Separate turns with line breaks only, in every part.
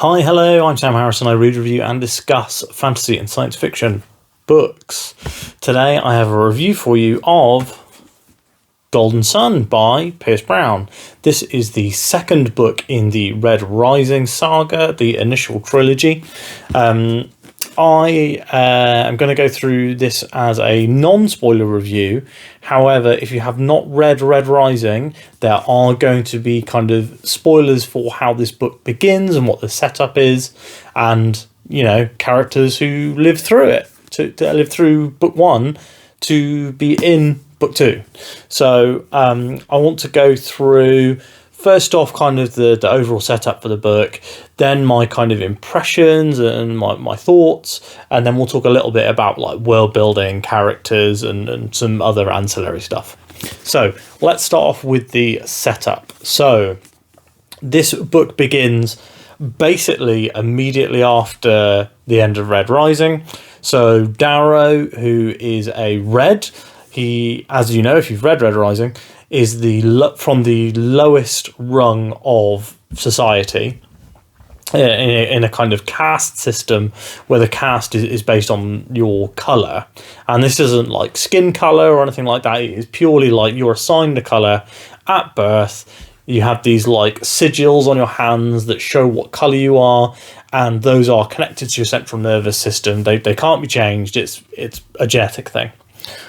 Hi, hello, I'm Sam Harrison. I read, review and discuss fantasy and science fiction books. Today I have a review for you of Golden Sun by Pierce Brown. This is the second book in the Red Rising saga, the initial trilogy. I am going to go through this as a non-spoiler review. However, if you have not read Red Rising, there are going to be kind of spoilers for how this book begins and what the setup is, and, you know, characters who live through it, to live through book one to be in book two. So I want to go through, first off, kind of the overall setup for the book, then my kind of impressions and my thoughts, and then we'll talk a little bit about like world building, characters, and some other ancillary stuff. So let's start off with the setup. So this book begins basically immediately after the end of Red Rising. So Darrow, who is a Red, he, as you know, if you've read Red Rising, is from the lowest rung of society in a kind of caste system where the caste is based on your colour. And this isn't like skin colour or anything like that. It is purely like you're assigned a colour at birth. You have these like sigils on your hands that show what colour you are, and those are connected to your central nervous system. They can't be changed. It's a genetic thing.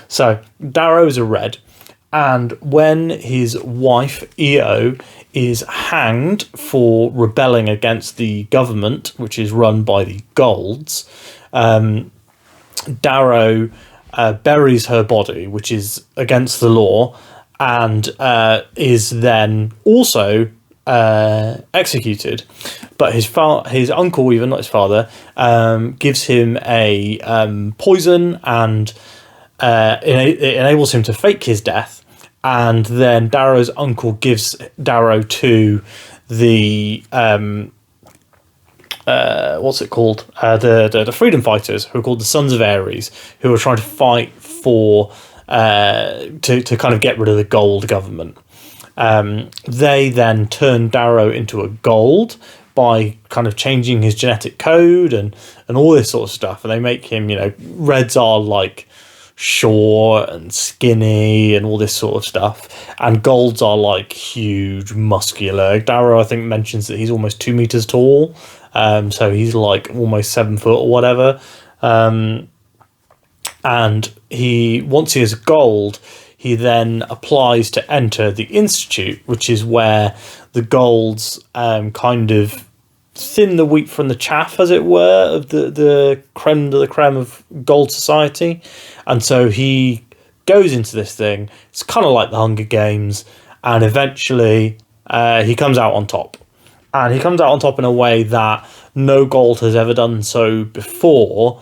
So Darrow is a Red. And when his wife, Io, is hanged for rebelling against the government, which is run by the Golds, Darrow buries her body, which is against the law, and is then also executed. But his uncle, even not his father, gives him a poison, and it enables him to fake his death. And then Darrow's uncle gives Darrow to the what's it called? The freedom fighters, who are called the Sons of Ares, who are trying to fight for to kind of get rid of the Gold government. They then turn Darrow into a Gold by kind of changing his genetic code and all this sort of stuff. And they make him, you know, Reds are like short and skinny and all this sort of stuff, and Golds are like huge, muscular. Darrow, I think, mentions that he's almost 2 meters tall, so he's like almost 7 foot or whatever. And once he is Gold, he then applies to enter the Institute, which is where the Golds kind of thin the wheat from the chaff, as it were, of the creme de la creme of Gold society. And so he goes into this thing. It's kind of like the Hunger Games, and eventually he comes out on top. And he comes out on top in a way that no Gold has ever done so before.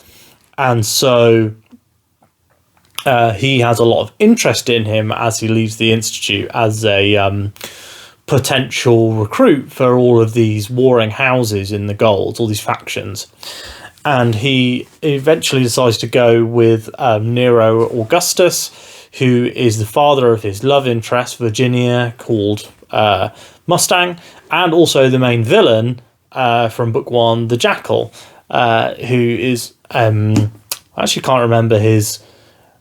And so he has a lot of interest in him as he leaves the Institute as a potential recruit for all of these warring houses in the Golds, all these factions. And he eventually decides to go with Nero Augustus, who is the father of his love interest, Virginia, called Mustang, and also the main villain from book one, the Jackal, who is, I actually can't remember his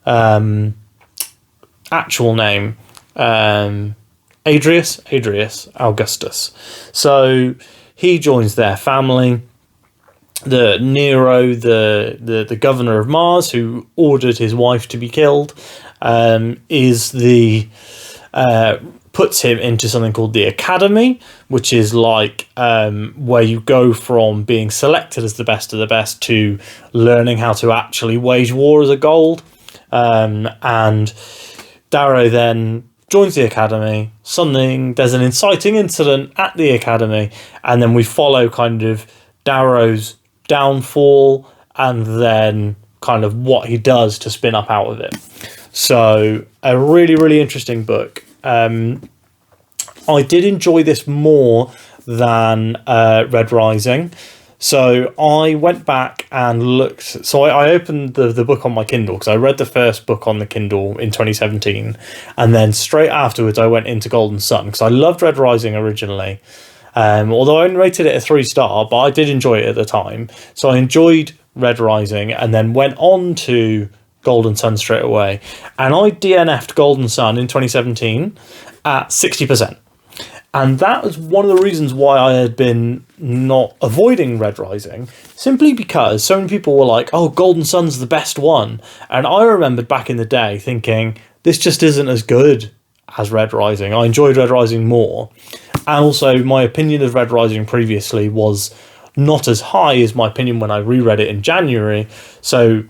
actual name, Adrius Augustus. So he joins their family. The Nero, the governor of Mars, who ordered his wife to be killed, puts him into something called the Academy, which is like where you go from being selected as the best of the best to learning how to actually wage war as a Gold. And Darrow then joins the Academy. There's an inciting incident at the Academy, and then we follow kind of Darrow's downfall and then kind of what he does to spin up out of it. So a really, really interesting book. I did enjoy this more than Red Rising. So I went back and looked. So I opened the book on my Kindle, because I read the first book on the Kindle in 2017. And then straight afterwards, I went into Golden Sun, because I loved Red Rising originally. Although I only rated it a 3-star, but I did enjoy it at the time. So I enjoyed Red Rising and then went on to Golden Sun straight away. And I DNF'd Golden Sun in 2017 at 60%. And that was one of the reasons why I had been not avoiding Red Rising, simply because so many people were like, oh, Golden Sun's the best one. And I remembered back in the day thinking, this just isn't as good as Red Rising. I enjoyed Red Rising more. And also my opinion of Red Rising previously was not as high as my opinion when I reread it in January. So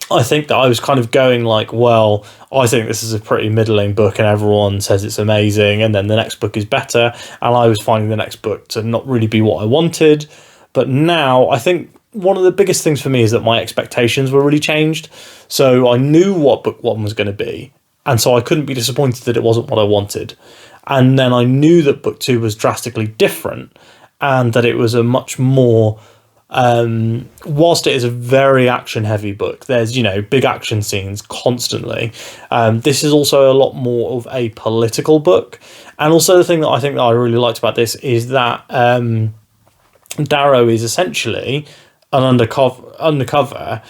I think that I was kind of going like, well, I think this is a pretty middling book and everyone says it's amazing, and then the next book is better, and I was finding the next book to not really be what I wanted. But now I think one of the biggest things for me is that my expectations were really changed. So I knew what book 1 was going to be, and so I couldn't be disappointed that it wasn't what I wanted. And then I knew that book 2 was drastically different, and that it was a much more whilst it is a very action heavy book, there's, you know, big action scenes constantly. This is also a lot more of a political book. And also the thing that I think that I really liked about this is that Darrow is essentially an undercover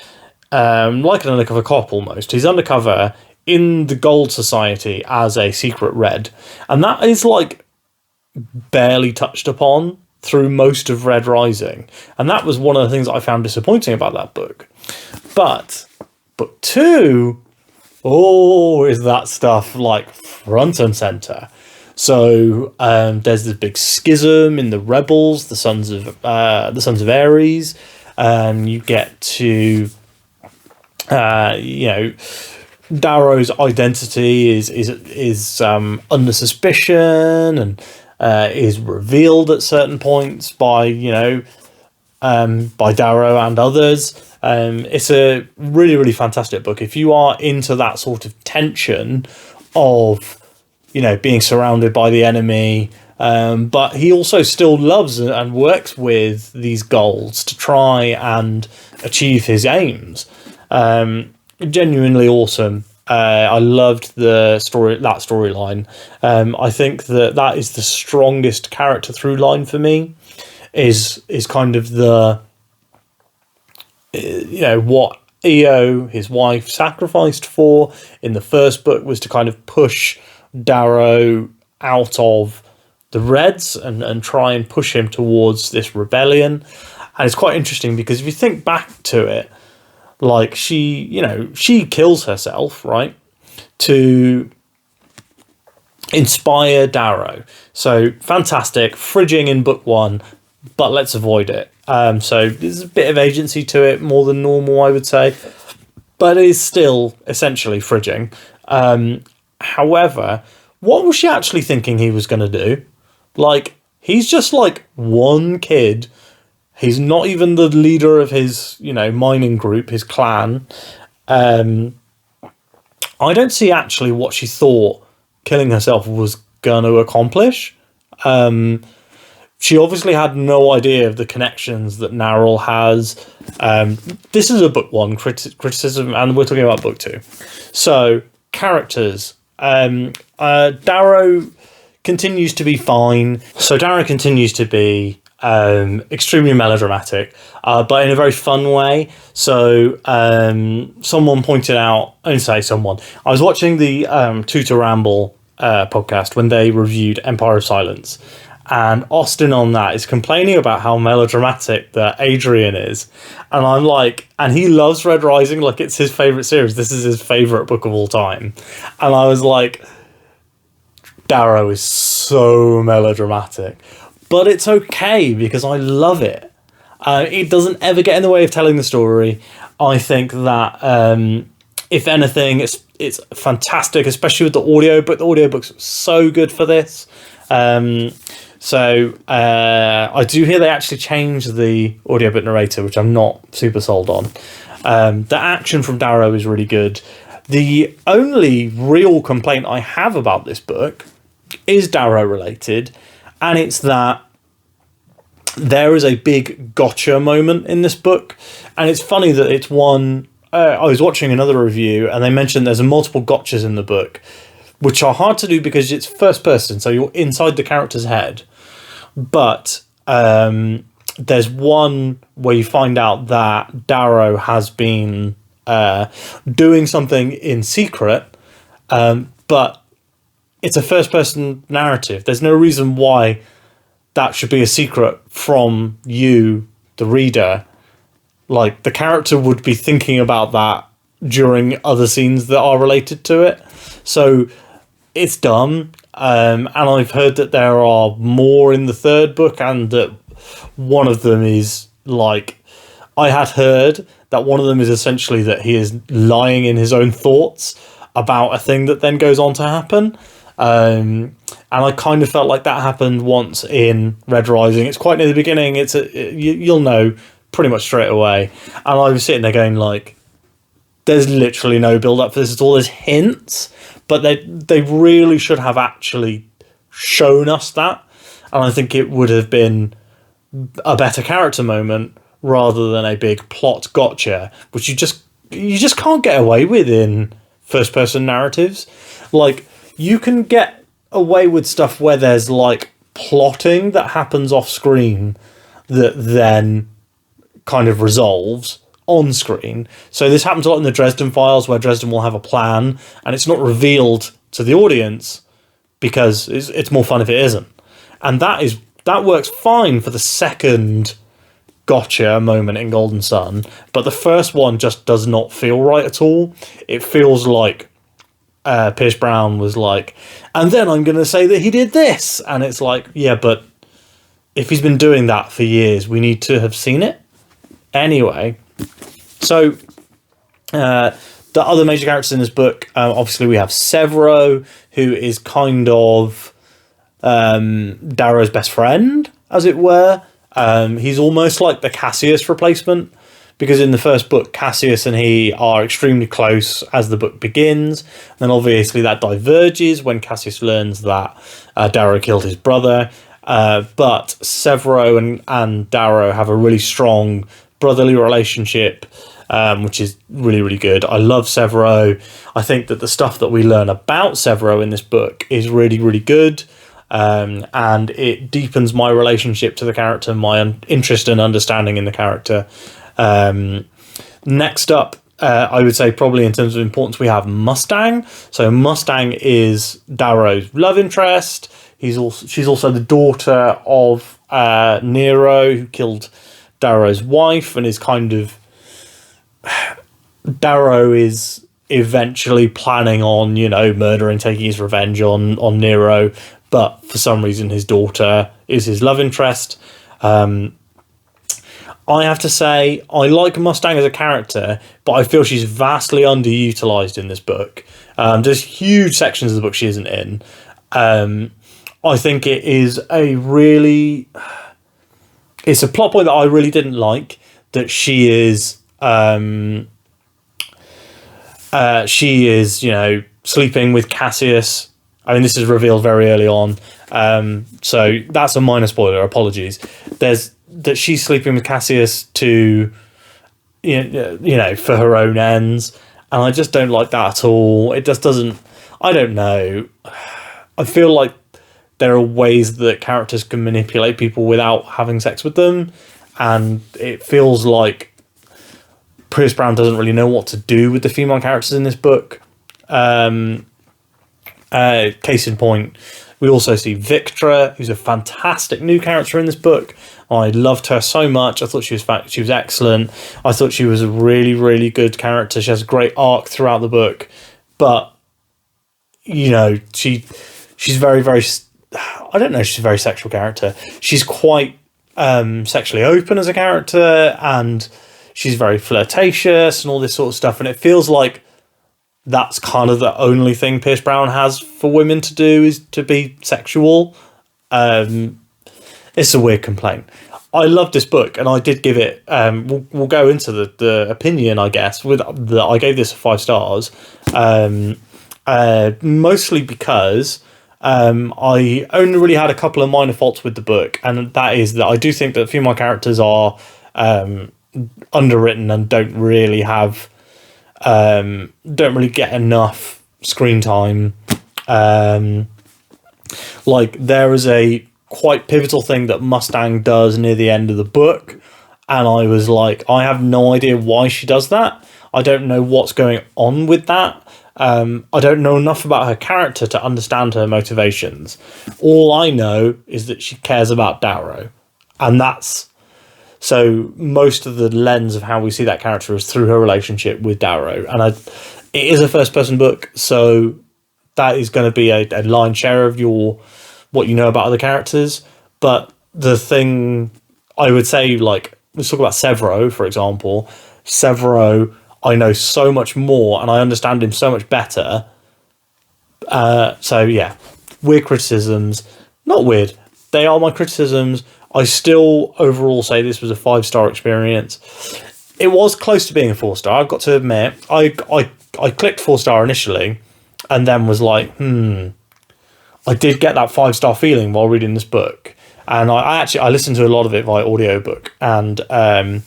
like an undercover cop almost. He's undercover in the Gold Society as a secret Red, and that is like barely touched upon through most of Red Rising, and that was one of the things that I found disappointing about that book. But book 2, is that stuff like front and center. So there's this big schism in the rebels, the Sons of Ares. You get to Darrow's identity is under suspicion, and is revealed at certain points by Darrow and others. It's a really, really fantastic book. If you are into that sort of tension of, being surrounded by the enemy, but he also still loves and works with these goals to try and achieve his aims. Genuinely awesome. I loved that storyline. I think that is the strongest character through line for me. Is kind of the what Io, his wife, sacrificed for in the first book was to kind of push Darrow out of the Reds and try and push him towards this rebellion. And it's quite interesting because if you think back to it, like she kills herself, right, to inspire Darrow. So fantastic, fridging in book 1, but let's avoid it. So there's a bit of agency to it, more than normal, I would say, but it is still essentially fridging. However, what was she actually thinking he was going to do? Like, he's just like one kid. He's not even the leader of his, mining group, his clan. I don't see actually what she thought killing herself was going to accomplish. She obviously had no idea of the connections that Narrel has. This is a book 1 criticism, and we're talking about book 2. So, characters. Darrow continues to be fine. So Darrow continues to be extremely melodramatic, but in a very fun way. So someone pointed out, I was watching the Tutor Ramble podcast when they reviewed Empire of Silence, and Austin on that is complaining about how melodramatic that Adrian is, and I'm like, and he loves Red Rising like it's his favourite series. This is his favourite book of all time, and I was like, Darrow is so melodramatic. But it's okay because I love it. It doesn't ever get in the way of telling the story. I think that, if anything, it's fantastic, especially with the audiobook. The audiobook's so good for this. So I do hear they actually changed the audiobook narrator, which I'm not super sold on. The action from Darrow is really good. The only real complaint I have about this book is Darrow related, and it's that there is a big gotcha moment in this book. And it's funny that it's one... I was watching another review and they mentioned there's multiple gotchas in the book, which are hard to do because it's first person, so you're inside the character's head. but there's one where you find out that Darrow has been doing something in secret, but it's a first-person narrative. There's no reason why that should be a secret from you, the reader. Like, the character would be thinking about that during other scenes that are related to it. So it's dumb. And I've heard that there are more in the third book, and that one of them is like, I had heard that one of them is essentially that he is lying in his own thoughts about a thing that then goes on to happen. And I kind of felt like that happened once in Red Rising. It's quite near the beginning. You'll know pretty much straight away. And I was sitting there going like, there's literally no build up for this at all. There's hints, but they really should have actually shown us that. And I think it would have been a better character moment rather than a big plot gotcha, which you just can't get away with in first person narratives. Like, you can get away with stuff where there's like plotting that happens off screen that then kind of resolves on screen. So this happens a lot in the Dresden Files, where Dresden will have a plan and it's not revealed to the audience because it's more fun if it isn't. And that works fine for the second gotcha moment in Golden Sun, but the first one just does not feel right at all. It feels like Pierce Brown was like, and then I'm going to say that he did this. And it's like, yeah, but if he's been doing that for years, we need to have seen it. Anyway, so the other major characters in this book, obviously we have Severo, who is kind of Darrow's best friend, as it were. He's almost like the Cassius replacement, because in the first book, Cassius and he are extremely close as the book begins. And then obviously that diverges when Cassius learns that Darrow killed his brother. But Severo and Darrow have a really strong brotherly relationship, which is really, really good. I love Severo. I think that the stuff that we learn about Severo in this book is really, really good. And it deepens my relationship to the character, my interest and understanding in the character. Next up, I would say probably in terms of importance, we have Mustang. So Mustang is Darrow's love interest. She's also the daughter of Nero, who killed Darrow's wife, and is kind of Darrow is eventually planning on, murdering, taking his revenge on Nero, but for some reason his daughter is his love interest. I have to say, I like Mustang as a character, but I feel she's vastly underutilized in this book. There's huge sections of the book she isn't in. I think it is it's a plot point that I really didn't like, that she is, sleeping with Cassius. I mean, this is revealed very early on. So that's a minor spoiler, apologies. That she's sleeping with Cassius to, for her own ends. And I just don't like that at all. It just doesn't, I don't know. I feel like there are ways that characters can manipulate people without having sex with them. And it feels like Pierce Brown doesn't really know what to do with the female characters in this book. Case in point, we also see Victra, who's a fantastic new character in this book. I loved her so much. I thought she was excellent. I thought she was a really, really good character. She has a great arc throughout the book, but she's very, very, I don't know, she's a very sexual character. She's quite sexually open as a character, and she's very flirtatious and all this sort of stuff. And it feels like that's kind of the only thing Pierce Brown has for women to do, is to be sexual. It's a weird complaint. I love this book, and I did give it. We'll go into the opinion, I guess. I gave this 5 stars, mostly because I only really had a couple of minor faults with the book, and that is that I do think that female characters are underwritten and don't really get enough screen time. Like, there is a quite pivotal thing that Mustang does near the end of the book. And I was like, I have no idea why she does that. I don't know what's going on with that. I don't know enough about her character to understand her motivations. All I know is that she cares about Darrow. And that's... So most of the lens of how we see that character is through her relationship with Darrow. And it is a first-person book, so that is going to be a lion's share of what you know about other characters. But the thing I would say, like, let's talk about Severo, for example. Severo, I know so much more, and I understand him so much better. So, yeah, weird criticisms. Not weird. They are my criticisms. I still overall say this was a 5-star experience. It was close to being a 4-star. I've got to admit, I clicked 4-star initially, and then was like, I did get that 5-star feeling while reading this book. And I listened to a lot of it via audiobook, and I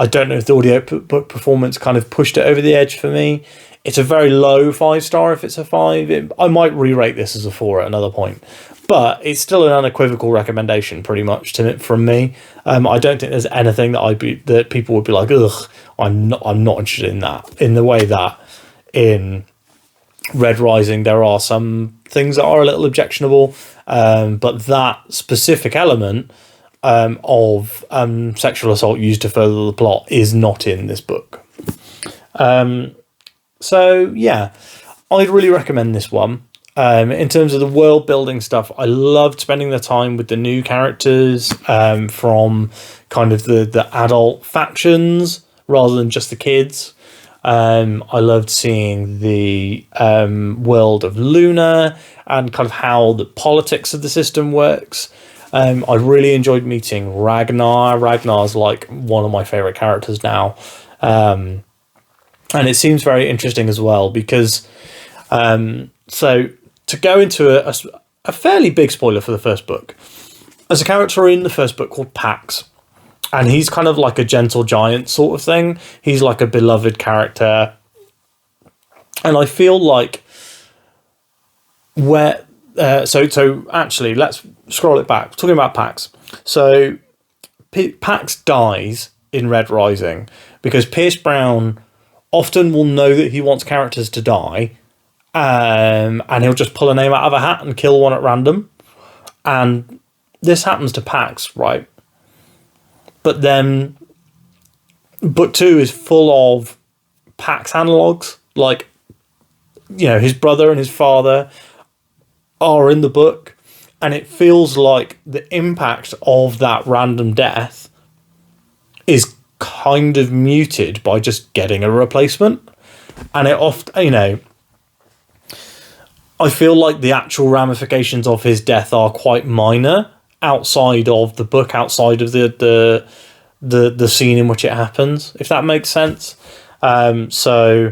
don't know if the audiobook performance kind of pushed it over the edge for me. It's a very low 5-star if it's a 5. I might re-rate this as a 4 at another point. But it's still an unequivocal recommendation, pretty much, from me. I don't think there's anything that people would be like, ugh, I'm not interested in that. In the way that in Red Rising there are some things that are a little objectionable, but that specific element of sexual assault used to further the plot is not in this book. So yeah, I'd really recommend this one. In terms of the world building stuff, I loved spending the time with the new characters from kind of the adult factions rather than just the kids. I loved seeing the world of Luna and kind of how the politics of the system works. I really enjoyed meeting Ragnar. Ragnar's like one of my favourite characters now. And it seems very interesting as well because... So to go into a fairly big spoiler for the first book, there's a character in the first book called Pax, and he's kind of like a gentle giant sort of thing. He's like a beloved character, and I feel like so actually let's scroll it back. Talking about Pax, so Pax dies in Red Rising because Pierce Brown often will know that he wants characters to die. And he'll just pull a name out of a hat and kill one at random. And this happens to Pax, right? But then book 2 is full of Pax analogues. Like, you know, his brother and his father are in the book. And it feels like the impact of that random death is kind of muted by just getting a replacement. And it often, you know... I feel like the actual ramifications of his death are quite minor outside of the book, outside of the scene in which it happens, if that makes sense. So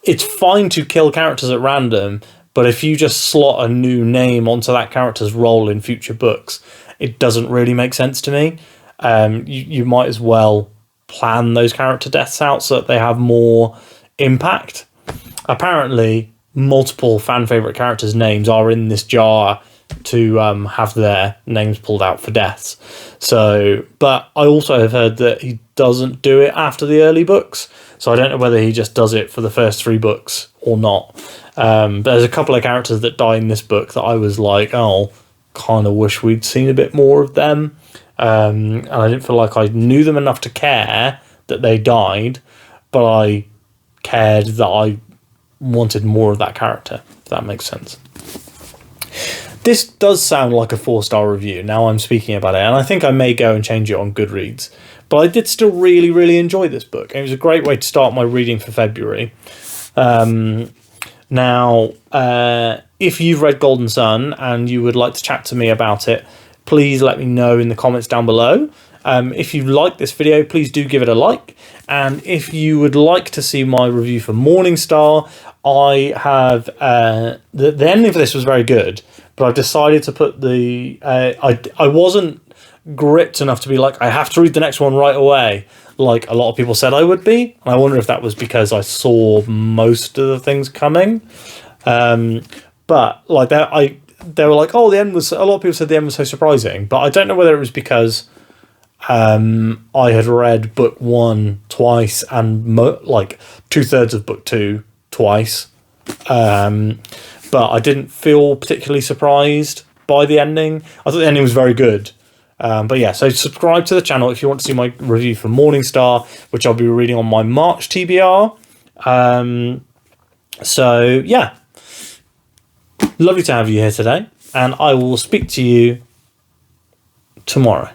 it's fine to kill characters at random, but if you just slot a new name onto that character's role in future books, it doesn't really make sense to me. You might as well plan those character deaths out so that they have more impact. Apparently, multiple fan favourite characters' names are in this jar to have their names pulled out for deaths. So, but I also have heard that he doesn't do it after the early books. So I don't know whether he just does it for the first 3 books or not. But there's a couple of characters that die in this book that I was like, oh, kind of wish we'd seen a bit more of them. And I didn't feel like I knew them enough to care that they died, but I cared that I wanted more of that character, if that makes sense. This does sound like a 4-star review now I'm speaking about it, and I think I may go and change it on Goodreads, but I did still really, really enjoy this book. It was a great way to start my reading for February. Now, if you've read Golden Sun and you would like to chat to me about it, please let me know in the comments down below. If you like this video, please do give it a like. And if you would like to see my review for Morningstar, I have... the ending for this was very good, but I've decided to put the... I wasn't gripped enough to be like, I have to read the next one right away, like a lot of people said I would be. And I wonder if that was because I saw most of the things coming. But like that, they were like, oh, the end was, a lot of people said the end was so surprising, but I don't know whether it was because I had read book 1 twice and like 2/3 of book 2 twice, but I didn't feel particularly surprised by the ending. I thought the ending was very good. But yeah, so subscribe to the channel if you want to see my review for Morningstar, which I'll be reading on my March TBR. So yeah, lovely to have you here today, and I will speak to you tomorrow.